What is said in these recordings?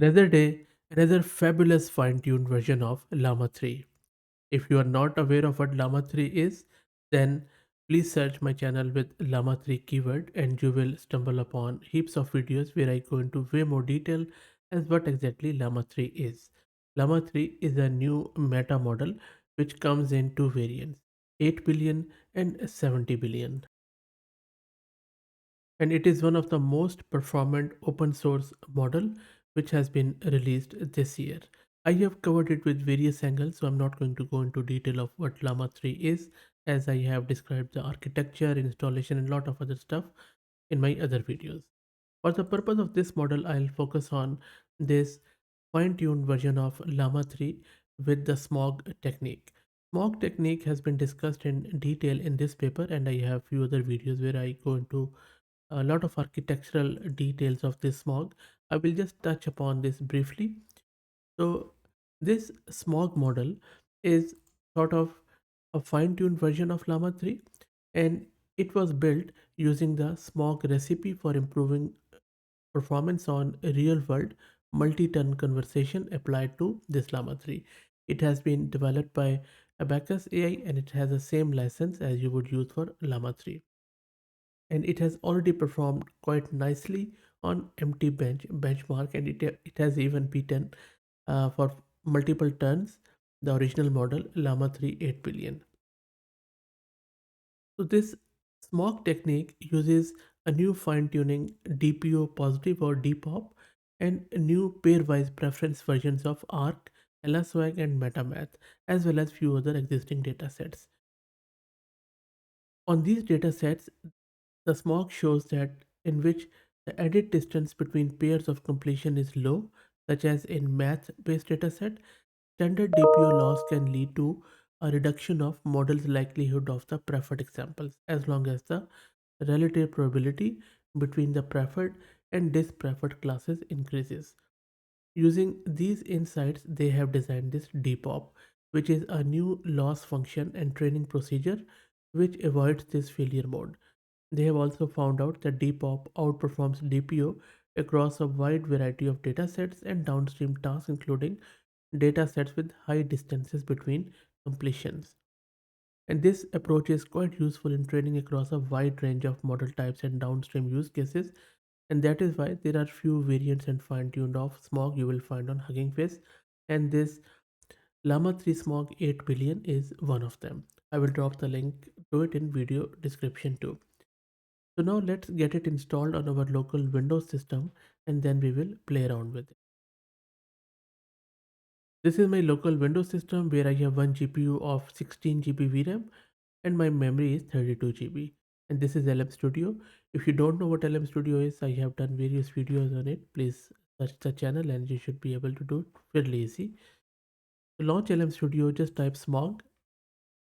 Another day, another fabulous fine-tuned version of Llama 3. If you are not aware of what Llama 3 is, then please search my channel with Llama 3 keyword and you will stumble upon heaps of videos where I go into way more detail as what exactly Llama 3 is. Llama 3 is a new meta model which comes in two variants, 8 billion and 70 billion. And it is one of the most performant open source model which has been released this year. I have covered it with various angles, so I'm not going to go into detail of what Llama 3 is, as I have described the architecture, installation, and a lot of other stuff in my other videos. For the purpose of this model, I'll focus on this fine-tuned version of Llama 3 with the Smog technique. Smog technique has been discussed in detail in this paper, and I have few other videos where I go into a lot of architectural details of this smog. I will just touch upon this briefly. So this smog model is sort of a fine-tuned version of Llama 3, and it was built using the smog recipe for improving performance on real-world multi-turn conversation applied to this Llama 3. It has been developed by Abacus AI and it has the same license as you would use for Llama 3, and it has already performed quite nicely on empty benchmark, and it has even beaten for multiple turns the original model Llama 3 8 billion. So this Smog technique uses a new fine-tuning DPO positive or DPOP and new pairwise preference versions of ARC, LSWAG and MetaMath, as well as few other existing datasets. On these datasets, the smog shows that in which the added distance between pairs of completion is low, such as in math-based dataset, standard DPO loss can lead to a reduction of model's likelihood of the preferred examples, as long as the relative probability between the preferred and dispreferred classes increases. Using these insights, they have designed this DPOP, which is a new loss function and training procedure which avoids this failure mode. They have also found out that Depop outperforms DPO across a wide variety of datasets and downstream tasks, including datasets with high distances between completions. And this approach is quite useful in training across a wide range of model types and downstream use cases. And that is why there are few variants and fine-tuned of Smog you will find on Hugging Face. And this Llama 3 Smog 8 billion is one of them. I will drop the link to it in video description too. So now let's get it installed on our local Windows system and then we will play around with it. This is my local Windows system where I have one GPU of 16 GB VRAM and my memory is 32 GB. And this is LM Studio. If you don't know what LM Studio is, I have done various videos on it. Please search the channel and you should be able to do it fairly easy. To launch LM Studio, just type Smog,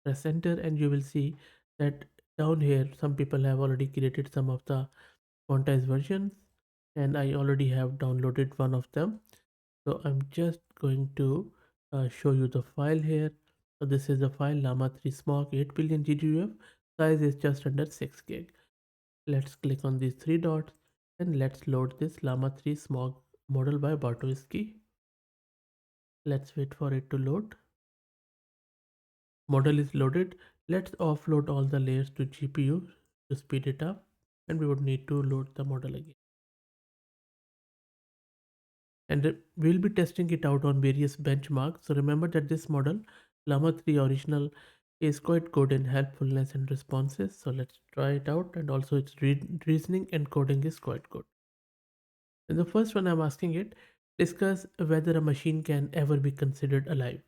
press enter, and you will see that down here some people have already created some of the quantized versions and I already have downloaded one of them. So I'm just going to show you the file here. So this is the file Llama 3 Smog 8 billion GGUF. Size is just under 6 gig. Let's click on these three dots and let's load this Llama 3 Smog model by Bartowski. Let's wait for it to load. Model is loaded. Let's offload all the layers to GPU to speed it up, and we would need to load the model again. And we'll be testing it out on various benchmarks. So remember that this model, Llama 3 original, is quite good in helpfulness and responses. So let's try it out, and also its reasoning and coding is quite good. And the first one I'm asking it, discuss whether a machine can ever be considered alive.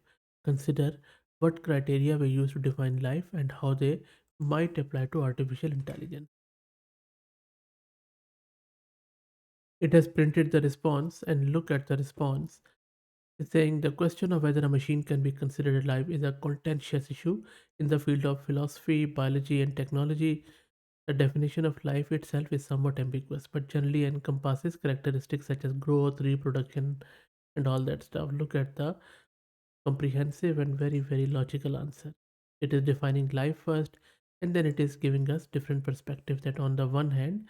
Consider what criteria were used to define life and how they might apply to artificial intelligence. It has printed the response, and look at the response. It's saying the question of whether a machine can be considered alive is a contentious issue in the field of philosophy, biology, and technology. The definition of life itself is somewhat ambiguous, but generally encompasses characteristics such as growth, reproduction, and all that stuff. Look at the comprehensive and very, very logical answer. It is defining life first, and then it is giving us different perspectives that, on the one hand,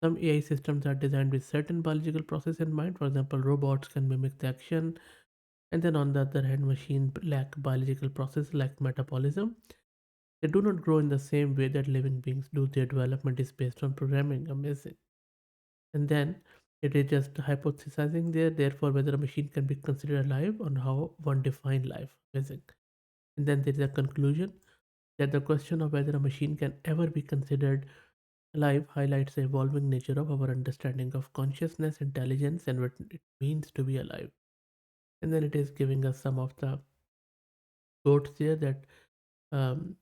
Some AI systems are designed with certain biological process in mind. For example, robots can mimic the action, and then on the other hand, machines lack biological process like metabolism. They do not grow in the same way that living beings do. Their development is based on programming. Amazing. And then it is just hypothesizing there, therefore, whether a machine can be considered alive or how one define life. Amazing. And then there is a conclusion that the question of whether a machine can ever be considered alive highlights the evolving nature of our understanding of consciousness, intelligence, and what it means to be alive. And then it is giving us some of the quotes there that um,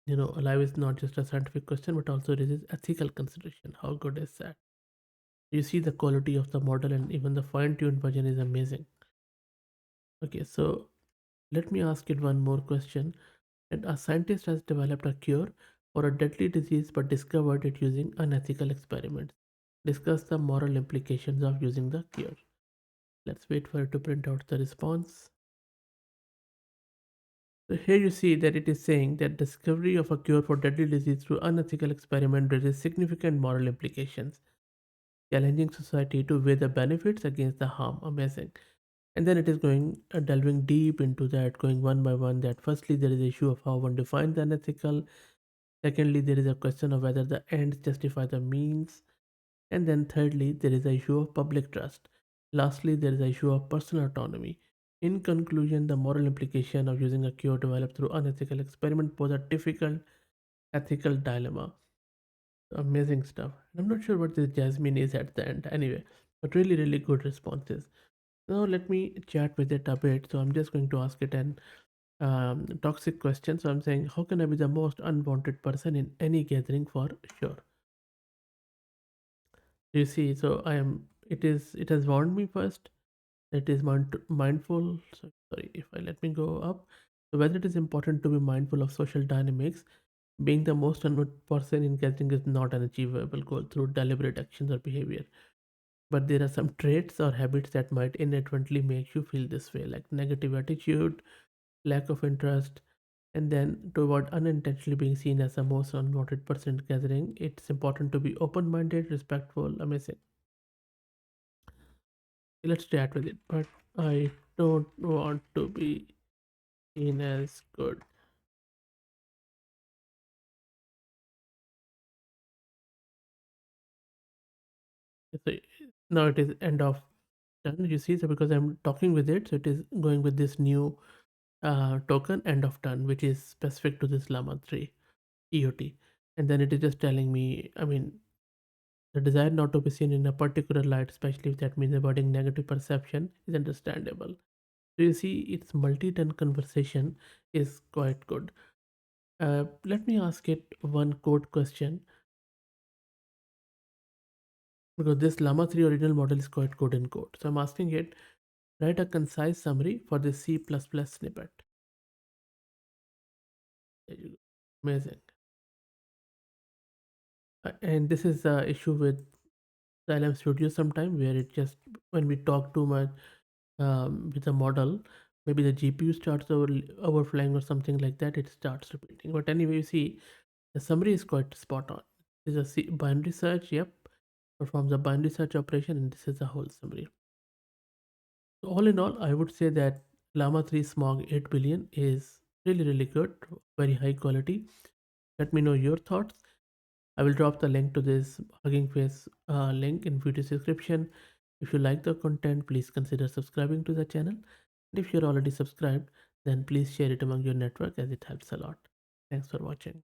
alive is not just a scientific question but also raises ethical consideration. How good is that? You see the quality of the model, and even the fine-tuned version is amazing. Okay, so let me ask it one more question. And a scientist has developed a cure for a deadly disease but discovered it using unethical experiments. Discuss the moral implications of using the cure. Let's wait for it to print out the response. So here you see that it is saying that discovery of a cure for deadly disease through unethical experiment raises significant moral implications, challenging society to weigh the benefits against the harm. Amazing. And then it is going delving deep into that, going one by one. That firstly, there is the issue of how one defines the unethical. Secondly, there is a question of whether the ends justify the means. And then thirdly, there is the issue of public trust. Lastly, there is the issue of personal autonomy. In conclusion, the moral implication of using a cure developed through unethical experiment pose a difficult ethical dilemma. Amazing stuff. I'm not sure what this Jasmine is at the end. Anyway, but really, really good responses. Now let me chat with it a bit. So I'm just going to ask it an toxic question. So I'm saying, how can I be the most unwanted person in any gathering for sure? You see, so I am. It has warned me first. It is mindful. So, sorry, if I let me go up. So whether it is important to be mindful of social dynamics, being the most unwanted person in gathering is not an achievable goal through deliberate actions or behavior. But there are some traits or habits that might inadvertently make you feel this way, like negative attitude, lack of interest, and then to avoid unintentionally being seen as the most unwanted person gathering, it's important to be open-minded, respectful, amazing. Let's chat with it, but I don't want to be seen as good. So now it is end of done. You see, so because I'm talking with it, so it is going with this new token end of turn, which is specific to this Llama 3 EOT. And then it is just telling me, I mean, the desire not to be seen in a particular light, especially if that means avoiding negative perception, is understandable. So you see, its multi-turn conversation is quite good. Let me ask it one code question, because this Llama 3 original model is quite good in code. So I'm asking it, write a concise summary for this C++ snippet. There you go. Amazing. And this is the issue with the LM Studio sometime, where it just, when we talk too much with the model, maybe the GPU starts overflying or something like that, it starts repeating. But anyway, you see, the summary is quite spot on. This is a binary search, yep, performs a binary search operation, and this is the whole summary. So all in all, I would say that Llama 3 Smog 8 billion is really, really good, very high quality. Let me know your thoughts. I will drop the link to this Hugging Face link in video description. If you like the content, please consider subscribing to the channel. And if you're already subscribed, then please share it among your network as it helps a lot. Thanks for watching.